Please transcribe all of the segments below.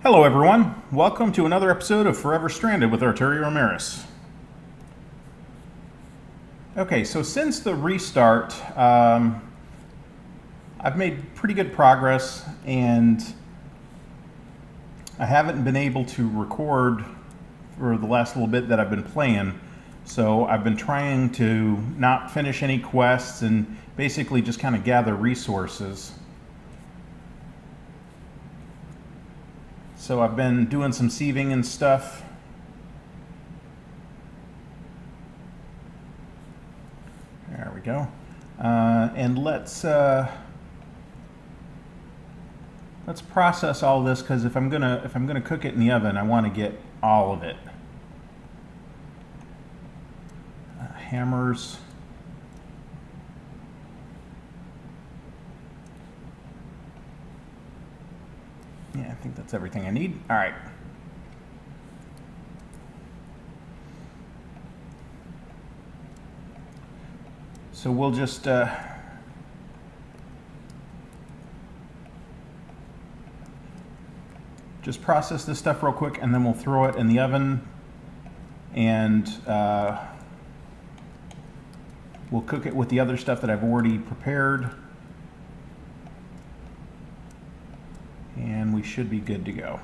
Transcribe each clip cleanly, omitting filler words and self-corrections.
Hello everyone, welcome to another episode of Forever Stranded with Arturio Emerys. Okay, so since the restart, I've made pretty good progress and I haven't been able to record for the last little bit that I've been playing. So I've been trying to not finish any quests and basically just kind of gather resources. So I've been doing some sieving and stuff. There we go. And let's process all this, because if I'm gonna cook it in the oven, I want to get all of it. Hammers. Yeah, I think that's everything I need. All right. So we'll just process this stuff real quick, and then we'll throw it in the oven, and we'll cook it with the other stuff that I've already prepared. And we should be good to go.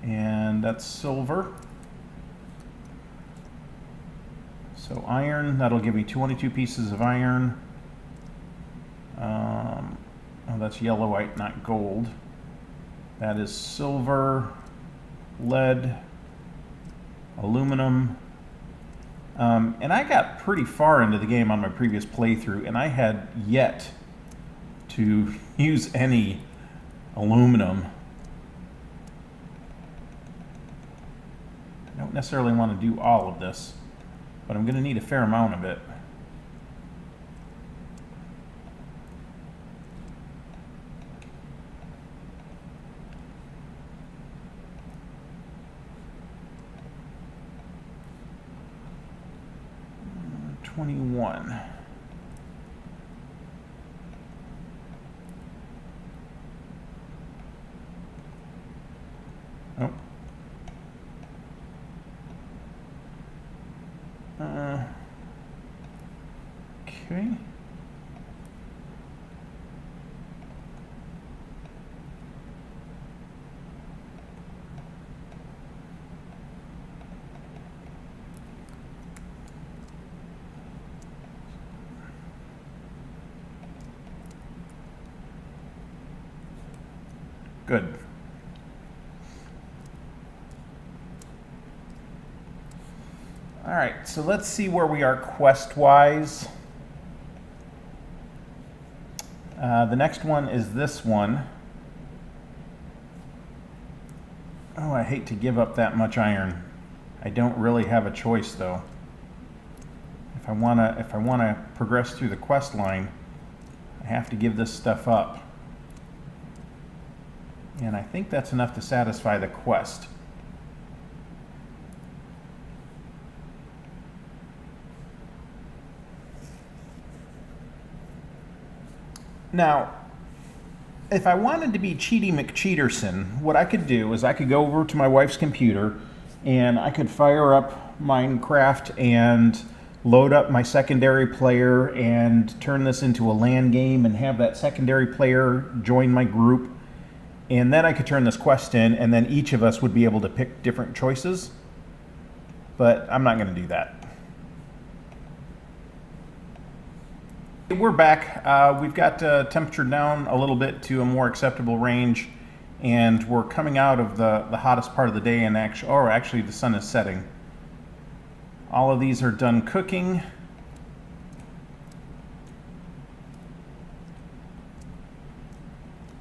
And that's silver. So iron, that'll give me 22 pieces of iron. Oh, that's yellowite, not gold. That is silver, lead, aluminum. And I got pretty far into the game on my previous playthrough, and I had yet to use any aluminum. I don't necessarily want to do all of this, but I'm going to need a fair amount of it. Uh, 21. Oh. Okay. Good. All right, so let's see where we are quest-wise. The next one is this one. Oh, I hate to give up that much iron. I don't really have a choice, though. If I wanna progress through the quest line, I have to give this stuff up. And I think that's enough to satisfy the quest. Now, if I wanted to be Cheaty McCheaterson, what I could do is I could go over to my wife's computer and I could fire up Minecraft and load up my secondary player and turn this into a LAN game and have that secondary player join my group. And then I could turn this quest in, and then each of us would be able to pick different choices. But I'm not going to do that. We're back. We've got temperature down a little bit to a more acceptable range, and we're coming out of the hottest part of the day, and actually the sun is setting. All of these are done cooking.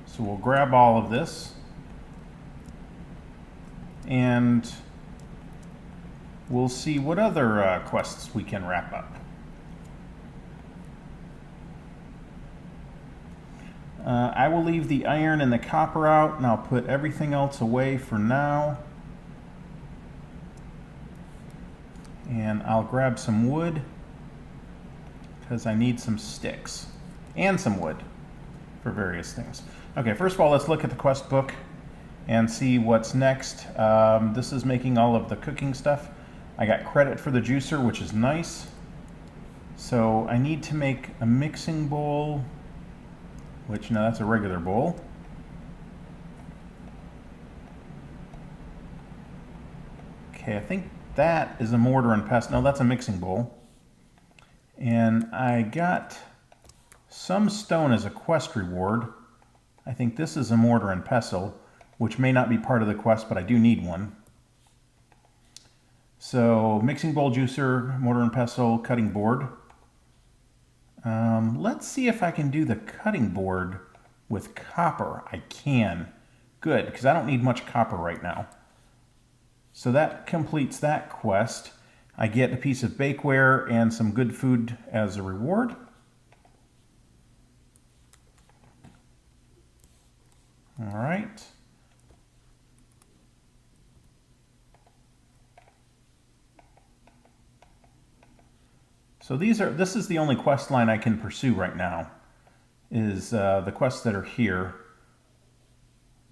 So we'll grab all of this and we'll see what other quests we can wrap up. I will leave the iron and the copper out, and I'll put everything else away for now. And I'll grab some wood because I need some sticks and some wood for various things. Okay, first of all, let's look at the quest book and see what's next. This is making all of the cooking stuff. I got credit for the juicer, which is nice. So I need to make a mixing bowl, which, no, that's a regular bowl. Okay, I think that is a mortar and pestle. No, that's a mixing bowl. And I got some stone as a quest reward. I think this is a mortar and pestle, which may not be part of the quest, but I do need one. So, mixing bowl, juicer, mortar and pestle, cutting board. Let's see if I can do the cutting board with copper. I can. Good, because I don't need much copper right now. So that completes that quest. I get a piece of bakeware and some good food as a reward. All right. So this is the only quest line I can pursue right now, is the quests that are here.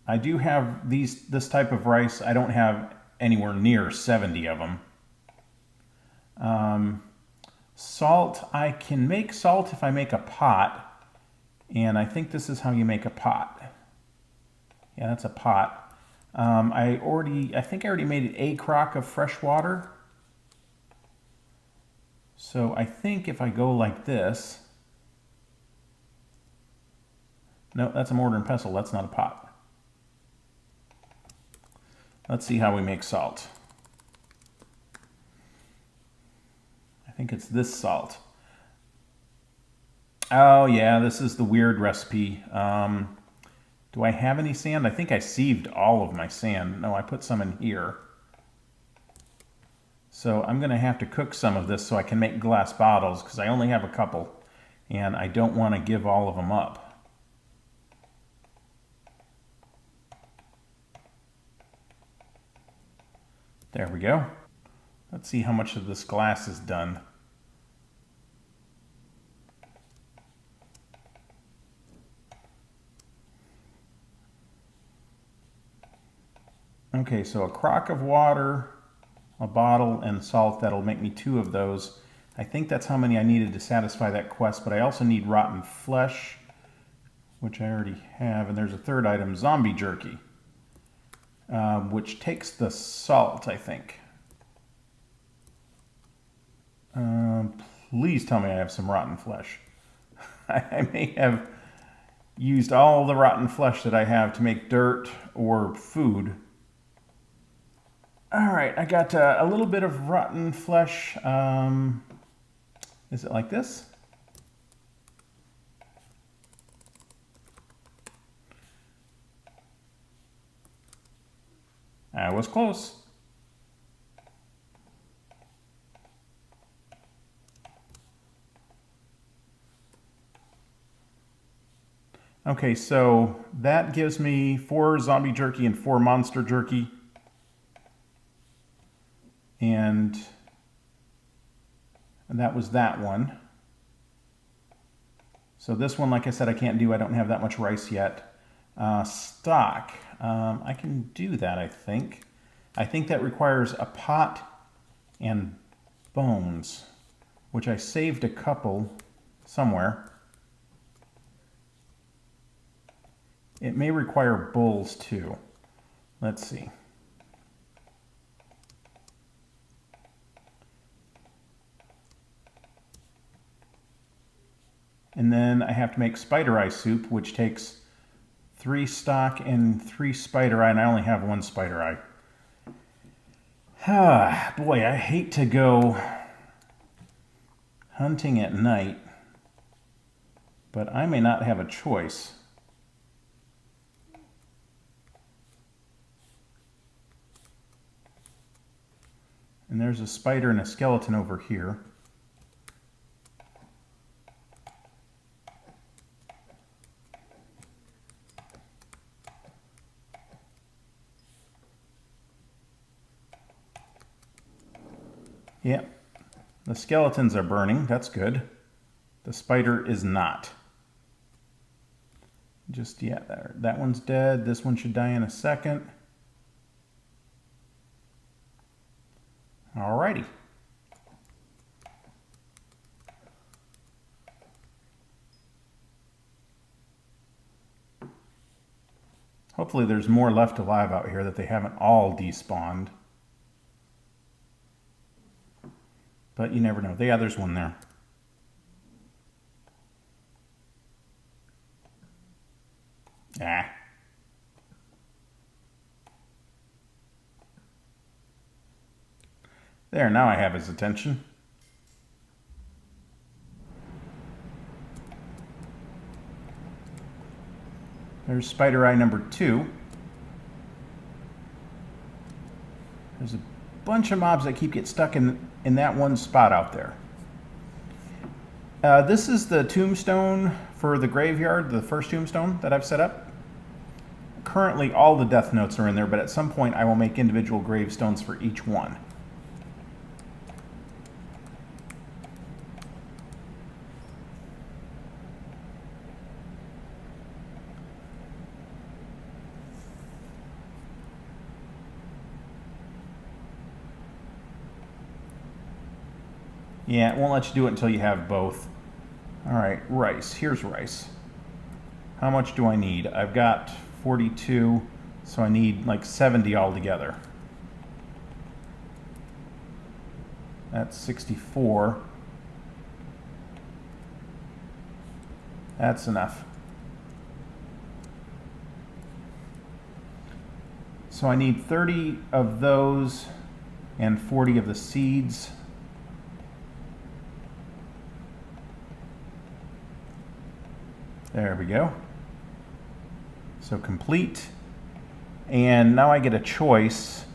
I do have this type of rice. I don't have anywhere near 70 of them. Salt, I can make salt if I make a pot, and I think this is how you make a pot. Yeah, that's a pot. I think I already made a crock of fresh water. So I think if I go like this, no, that's a mortar and pestle, that's not a pot. Let's see how we make salt. I think it's this salt. Oh yeah, this is the weird recipe. Do I have any sand? I think I sieved all of my sand. No, I put some in here. So I'm going to have to cook some of this so I can make glass bottles, because I only have a couple and I don't want to give all of them up. There we go. Let's see how much of this glass is done. Okay, so a crock of water, a bottle, and salt. That'll make me 2 of those. I think that's how many I needed to satisfy that quest, but I also need rotten flesh, which I already have. And there's a third item, zombie jerky, which takes the salt, I think. Please tell me I have some rotten flesh. I may have used all the rotten flesh that I have to make dirt or food. All right, I got a little bit of rotten flesh. Is it like this? I was close. Okay, so that gives me 4 zombie jerky and 4 monster jerky. And that was that one. So this one, like I said, I can't do. I don't have that much rice yet. Stock. I can do that, I think. I think that requires a pot and bones, which I saved a couple somewhere. It may require bulls too. Let's see. And then I have to make spider eye soup, which takes 3 stock and 3 spider eye, and I only have 1 spider eye. Ah, boy, I hate to go hunting at night, but I may not have a choice. And there's a spider and a skeleton over here. Yep, the skeletons are burning, that's good. The spider is not. Just, yeah, that one's dead. This one should die in a second. Alrighty. Hopefully there's more left alive out here that they haven't all despawned. But you never know. Yeah, there's one there. Ah. There, now I have his attention. There's spider eye number 2. There's a bunch of mobs that keep getting stuck in that one spot out there. This is the tombstone for the graveyard, the first tombstone that I've set up. Currently all the death notes are in there, but at some point I will make individual gravestones for each one. Yeah, it won't let you do it until you have both. All right, rice. Here's rice. How much do I need? I've got 42, so I need like 70 altogether. That's 64. That's enough. So I need 30 of those and 40 of the seeds. There we go. So complete. And now I get a choice.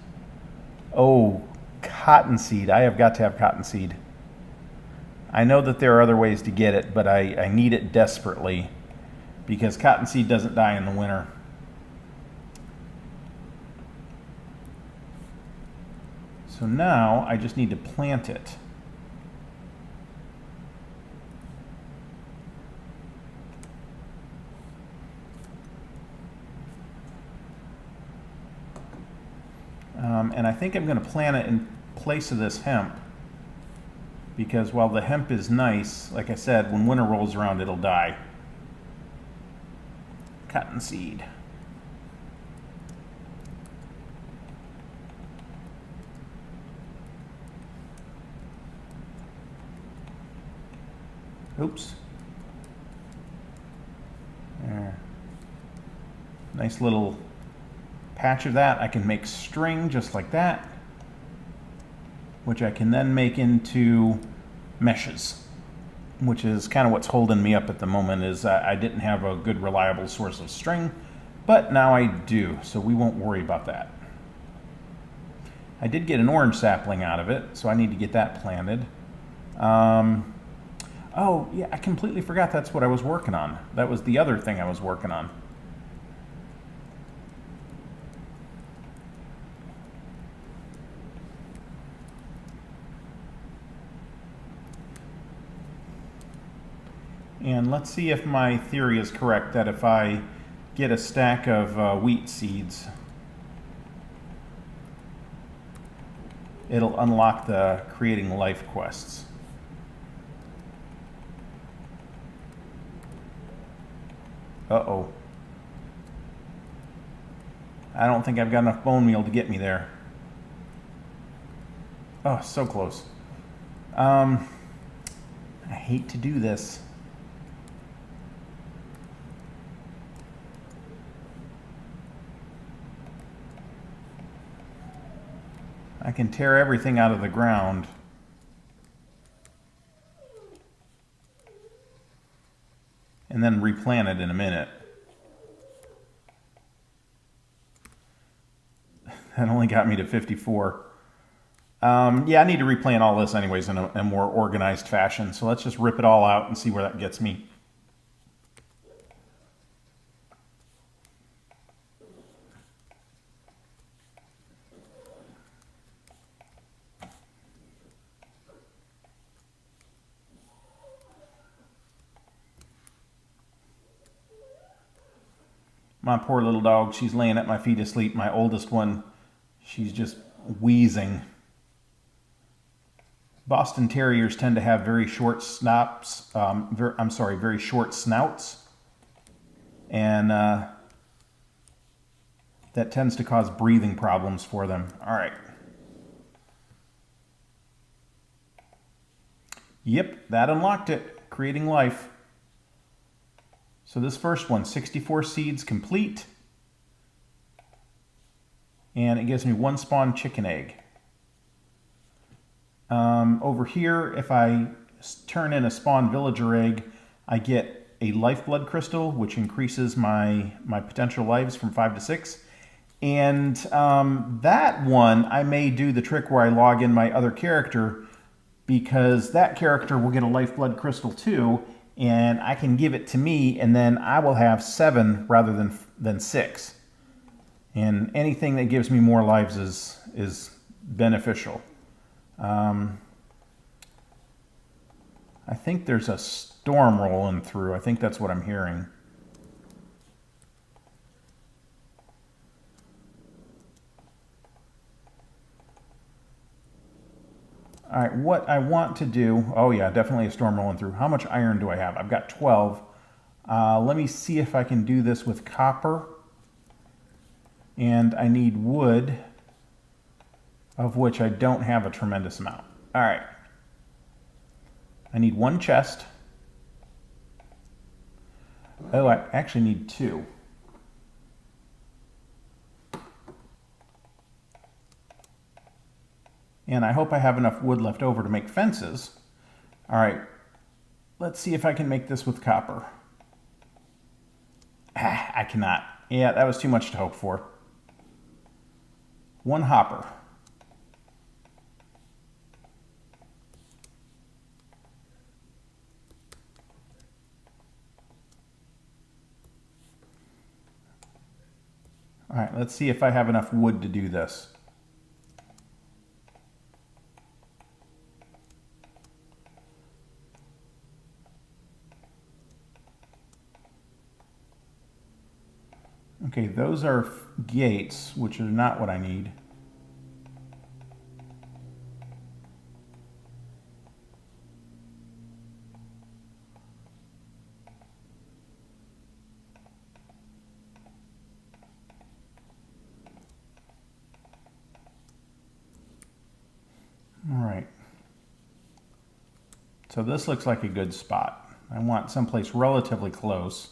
Oh, cottonseed. I have got to have cottonseed. I know that there are other ways to get it, but I need it desperately because cottonseed doesn't die in the winter. So now I just need to plant it. And I think I'm going to plant it in place of this hemp because while the hemp is nice, like I said, when winter rolls around it'll die. Cottonseed. Oops. There. Nice little patch of that. I can make string just like that, which I can then make into meshes, which is kind of what's holding me up at the moment is I didn't have a good reliable source of string, but now I do, so we won't worry about that. I did get an orange sapling out of it, so I need to get that planted. Oh, yeah, I completely forgot that's what I was working on. That was the other thing I was working on. And let's see if my theory is correct that if I get a stack of wheat seeds, it'll unlock the creating life quests. Uh-oh. I don't think I've got enough bone meal to get me there. Oh, so close. I hate to do this. I can tear everything out of the ground. And then replant it in a minute. That only got me to 54. Yeah, I need to replant all this anyways in a more organized fashion. So let's just rip it all out and see where that gets me. My poor little dog, she's laying at my feet asleep. My oldest one, she's just wheezing. Boston Terriers tend to have very short snouts. Very short snouts. And that tends to cause breathing problems for them. All right. Yep, that unlocked it, creating life. So this first one, 64 seeds complete. And it gives me 1 spawn chicken egg. Over here, if I turn in a spawn villager egg, I get a lifeblood crystal, which increases my potential lives from 5 to 6. And that one, I may do the trick where I log in my other character, because that character will get a lifeblood crystal too, and I can give it to me, and then I will have 7 rather than 6. And anything that gives me more lives is beneficial. I think there's a storm rolling through. I think that's what I'm hearing. All right, what I want to do, oh yeah, definitely a storm rolling through. How much iron do I have? I've got 12. Let me see if I can do this with copper. And I need wood, of which I don't have a tremendous amount. All right. I need 1 chest. Oh, I actually need 2. And I hope I have enough wood left over to make fences. All right, let's see if I can make this with copper. I cannot. Yeah, that was too much to hope for. 1 hopper. All right, let's see if I have enough wood to do this. Okay, those are gates, which are not what I need. All right. So this looks like a good spot. I want someplace relatively close.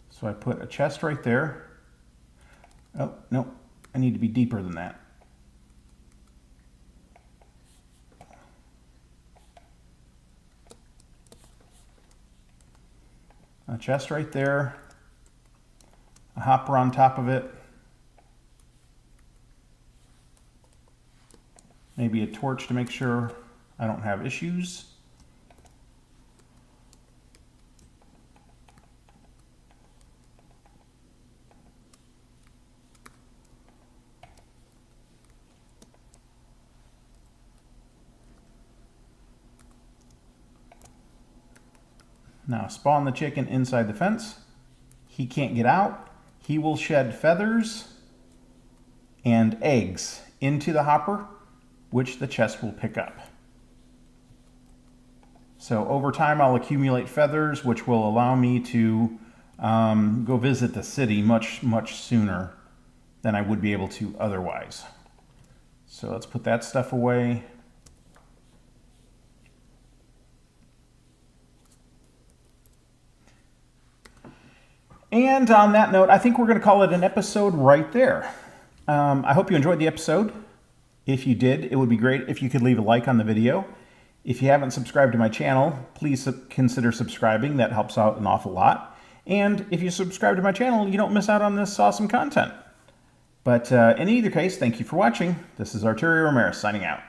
So I put a chest right there. Oh, no, I need to be deeper than that. A chest right there. A hopper on top of it. Maybe a torch to make sure I don't have issues. Now spawn the chicken inside the fence. He can't get out. He will shed feathers and eggs into the hopper, which the chest will pick up. So over time I'll accumulate feathers, which will allow me to go visit the city much sooner than I would be able to otherwise. So let's put that stuff away. And on that note, I think we're going to call it an episode right there. I hope you enjoyed the episode. If you did, it would be great if you could leave a like on the video. If you haven't subscribed to my channel, please consider subscribing. That helps out an awful lot. And if you subscribe to my channel, you don't miss out on this awesome content. But in either case, thank you for watching. This is Arturio Emerys signing out.